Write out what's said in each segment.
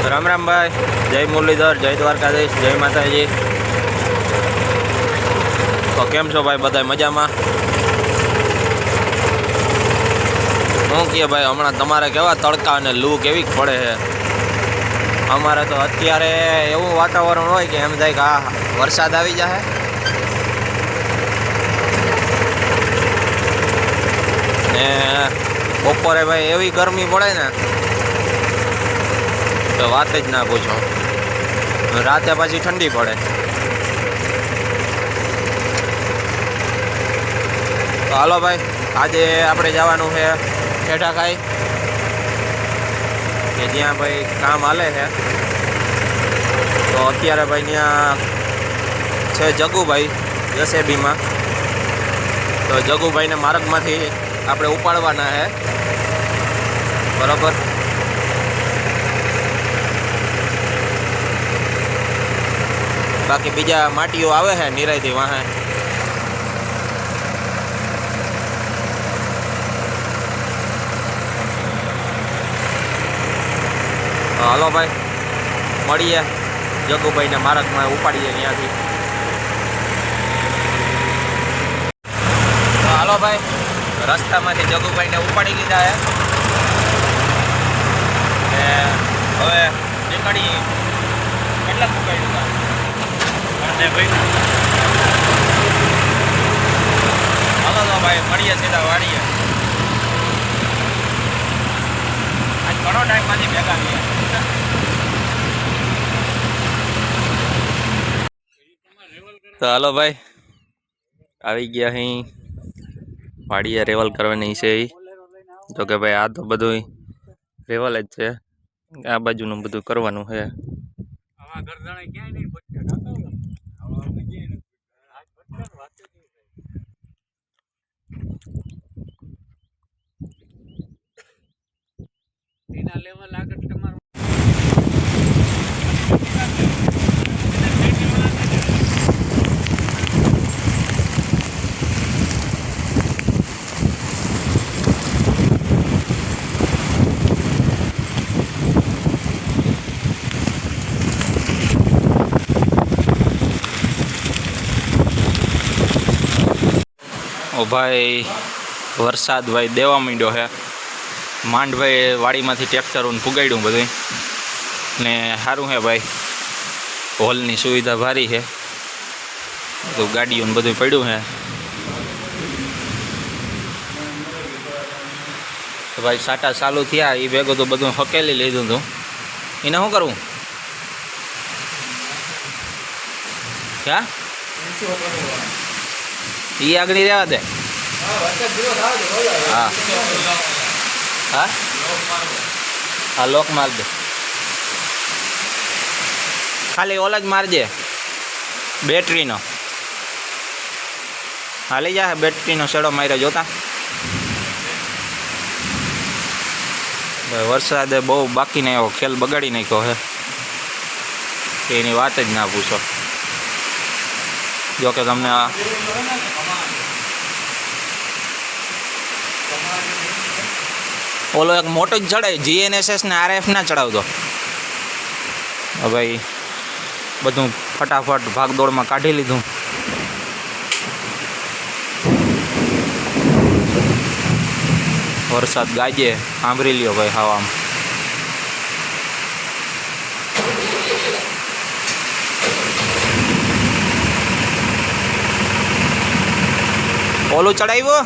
राम राम भाई, जय मुरलीधर, जय द्वारकाधीश, जय माताजी। तो केम छो भाई बधाय मजा में? हूँ कहे भाई हमणा तमारे केवा तड़का अने लू केवी पड़े है? अमारे तो अत्यारे एवं वातावरण होय कि एम थाय के आ वरसाद आवी जाए। ने बपोरे भाई एवी गर्मी पड़े ने तो बात ज ना पूछो। राते पाછી ठंडी पड़े। तो हालो भाई, आज आपणे जवानुं है ठेठा खाई के ज्यां भाई काम हाले है। तो अत्यारे भाई त्यां छे जगुभाई JCB में। तो जगुभाई ने मार्ग में आपणे उपाड़वाना है, बराबर। बाकी बीजा माटीओ आवे है निरायती वहाँ। हालो भाई मळीए जगुभाई ने मार्ग में उपाड़ीए त्यांथी। तो हालो भाई रस्ता में जगुभाई ने उपाड़ी लीधा है। हवे निकळी કેટલા ઉપાડ્યું અને ભાઈ હાલો તો ભાઈ મળીએ સીધા વાડીએ। આજ ઘણો ટાઈમમાંથી ભેગા થયા। તો હાલો ભાઈ આવી ગયા અહીં વાડીએ રેવલ કરવાની છે। તો કે ભાઈ આ તો બધું રેવલ જ છે, આ બાજુનું બધું કરવાનું છે। ओ भाई वरसाद भाई देवा માંડ્યો है। માંડ भाई वाड़ी में ट्रेक्टर पुगाड्યું બધું ने सारूँ है भाई। होलनी सुविधा भारी है तो गाड़ियों બધું પડ્યું है। तो भाई साटा चालू थया ये भेगो तो બધું हकेली लीधुं હતું। એને શું કરવું? क्या ये अग्नि रेवा दे? हाँ हाँ हाँ लोक मार दे, खाली ओल ज मारजे बेटरी नो। हाली जाए बेटरी नो शेडो मार्यो जोता। वरसाद बहु बाकी नहीं एवो खेल बगाड़ी नाख्यो है कि एनी वात ज ना पूछो। जो कि तमने ओलो एक मोटो चढ़ाई GNSS ने RF ना चढ़ाव दो भाई। बधु फटाफट भागदौड़ में काढ़ी लीधुं। वरसाद गाजे सांभળી ल्यो भाई हवा में। ओलू चढ़ाव्यो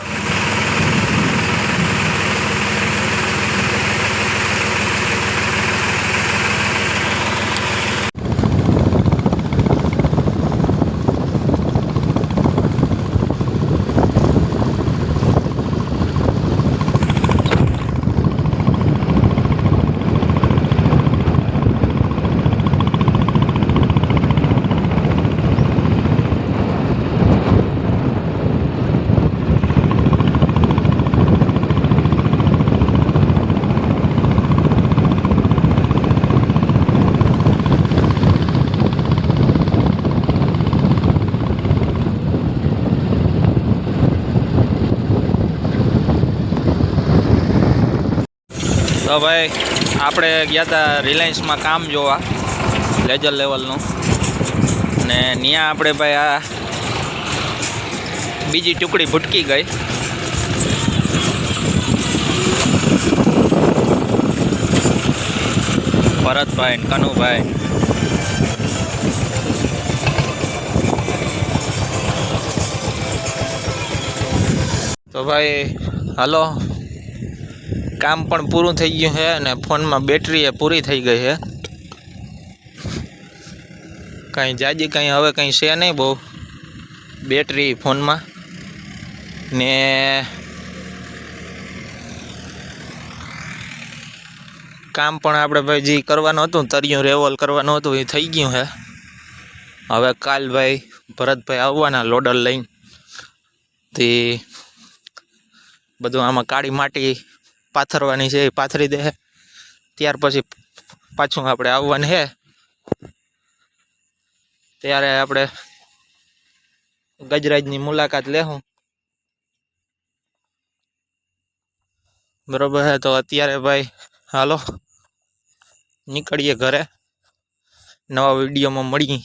तो भाई આપણે ગયા હતા રિલાયન્સમાં કામ જોવા લેજર લેવલનું, ને ત્યાં આપણે ભાઈ આ બીજી ટુકડી ભૂટકી ગઈ. ભરતભાઈ ને કનુભાઈ. તો ભાઈ હાલો, કામ પણ પૂરું થઈ ગયું છે અને ફોનમાં બેટરી એ પૂરી થઈ ગઈ છે. કંઈ જાજી કંઈ હવે કંઈ છે નહીં બહુ બેટરી ફોનમાં. ને કામ પણ આપણે ભાઈ જે કરવાનું હતું તરિયું રેવલ કરવાનું હતું એ થઈ ગયું છે. હવે કાલ ભાઈ ભરતભાઈ આવવાના લોડર લઈને, તે બધું આમાં કાળી માટી પાથરવાની છે એ પાથરી દે. ત્યાર પછી પાછું આપણે આવવાનું છે, ત્યારે આપણે ગજરાજની મુલાકાત લેશું. બરોબર છે, તો અત્યારે ભાઈ હાલો નીકળીએ ઘરે. નવા વિડીયોમાં મળીએ,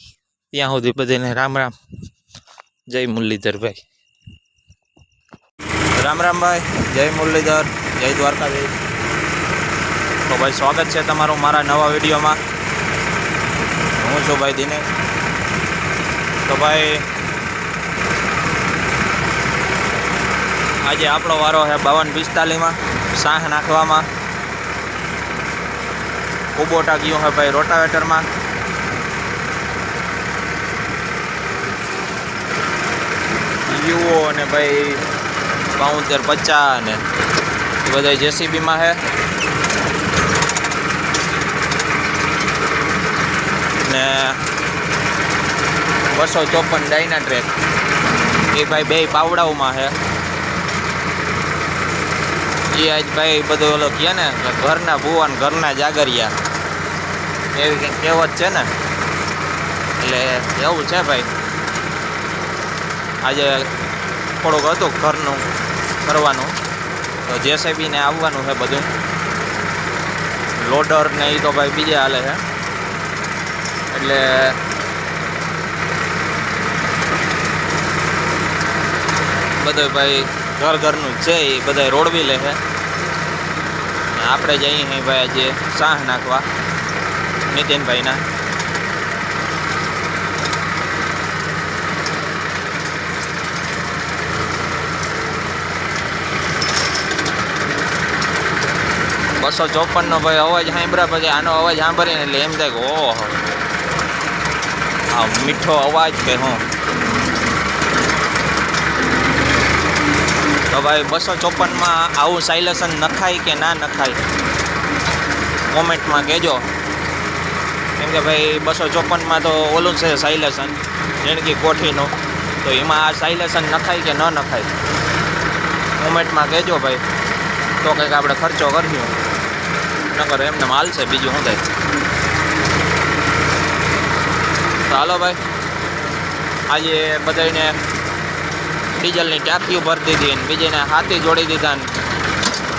ત્યાં સુધી બધાને રામ રામ. જય મુરલીધરભાઈ. રામ રામ ભાઈ, જય મુરલીધર, જય દ્વારકાધીશ. તો ભાઈ સ્વાગત છે તમારું મારા નવા વિડીયોમાં. હું છું ભાઈ દિનેશ. તો ભાઈ આજે આપણો વારો છે 52-45માં સાહ નાખવામાં. કુબોટા ગયો છે ભાઈ રોટાવેટરમાં. યુઓ અને ભાઈ 72-50 ને એ બધા જેસીબીમાં છે. ને 254 ડાયના ટ્રેક એ ભાઈ બે પાવડાઓમાં છે. એ આજ ભાઈ બધું ઓલો કહે ને ઘરના ભુવન ઘરના જાગરિયા, એવી કંઈક કહેવત છે ને, એટલે એવું છે ભાઈ. આજે થોડુંક હતું ઘરનું કરવાનું, તો જેસીબીને આવવાનું છે બધું. લોડર ને એ તો ભાઈ બીજે હાલે છે, એટલે બધું ભાઈ ઘરનું જ છે. એ બધા રોડવી લે છે. આપણે જઈએ છીએ ભાઈ આજે સાહ નાખવા નીતિનભાઈના. બસો 54 ભાઈ અવાજ સાંભળ્યા પછી આનો અવાજ સાંભળીને એટલે એમ થાય કે ઓહો આ મીઠો અવાજ કે હું. તો ભાઈ 254માં આવું સાયલેશન નખાય કે ના નખાય કોમેન્ટમાં કહેજો. કેમ કે ભાઈ 254માં તો ઓલું છે સાયલેશન જેણકી કોઠીનું, તો એમાં આ સાયલેશન નખાય કે ન નખાય કોમેન્ટમાં કહેજો ભાઈ. તો કંઈક આપણે ખર્ચો કર્યો, નકર એમને માલ છે બીજું શું થાય. તો હાલો ભાઈ, આજે બધાને ડીઝલની ટાંકીઓ ભરી દીધી ને બીજીને હાથી જોડી દીધા ને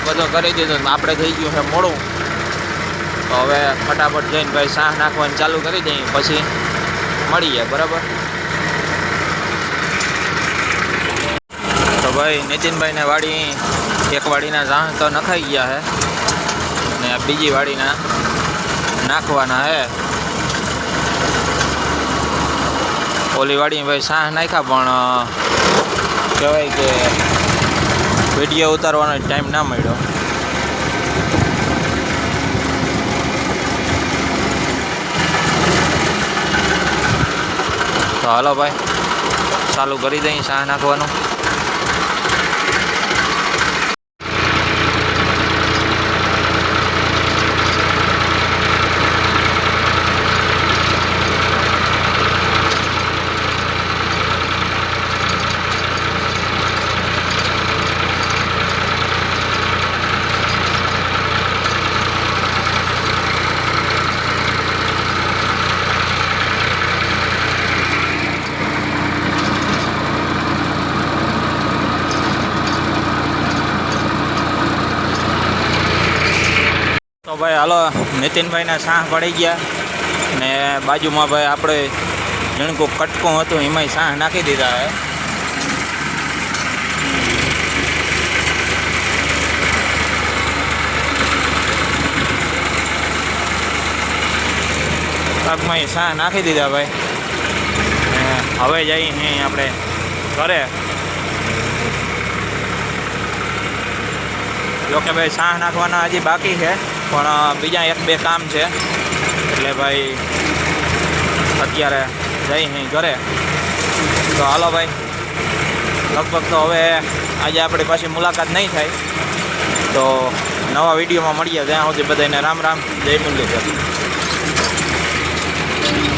બધું કરી દીધું. આપણે થઈ ગયું છે મોડું, તો હવે ફટાફટ જઈને ભાઈ સાહ નાખવાનું ચાલુ કરી દઈએ, પછી મળીએ. બરાબર. તો ભાઈ નીતિનભાઈને વાડી એક વાડીના સાહ તો નખાઈ ગયા છે ને બીજી વાડીના નાખવાના છે. ઓલી વાડી ભાઈ સાહ નાખ્યા પણ કહેવાય કે વિડીયો ઉતારવાનો ટાઈમ ના મળ્યો. તો હાલો ભાઈ ચાલુ કરી દઈએ સાહ નાખવાનું. ભાઈ હાલો નીતિનભાઈના સાહ પડી ગયા ને બાજુમાં ભાઈ આપણે જણકું કટકું હતું એમાંય સાહ નાખી દીધા હે. પાકમાં સાહ નાખી દીધા ભાઈ. હવે જઈએ અહીં આપણે ઘરે. જોકે ભાઈ સાહ નાખવાના હજી બાકી છે પણ બીજા 1-2 કામ છે એટલે ભાઈ અત્યારે જઈ અહીં ઘરે. તો હાલો ભાઈ, લગભગ તો હવે આજે આપણી પાછી મુલાકાત નહીં થાય. તો નવા વિડીયોમાં મળીએ. ત્યાં સુધી બધાને રામ રામ, જય મુરલીધર.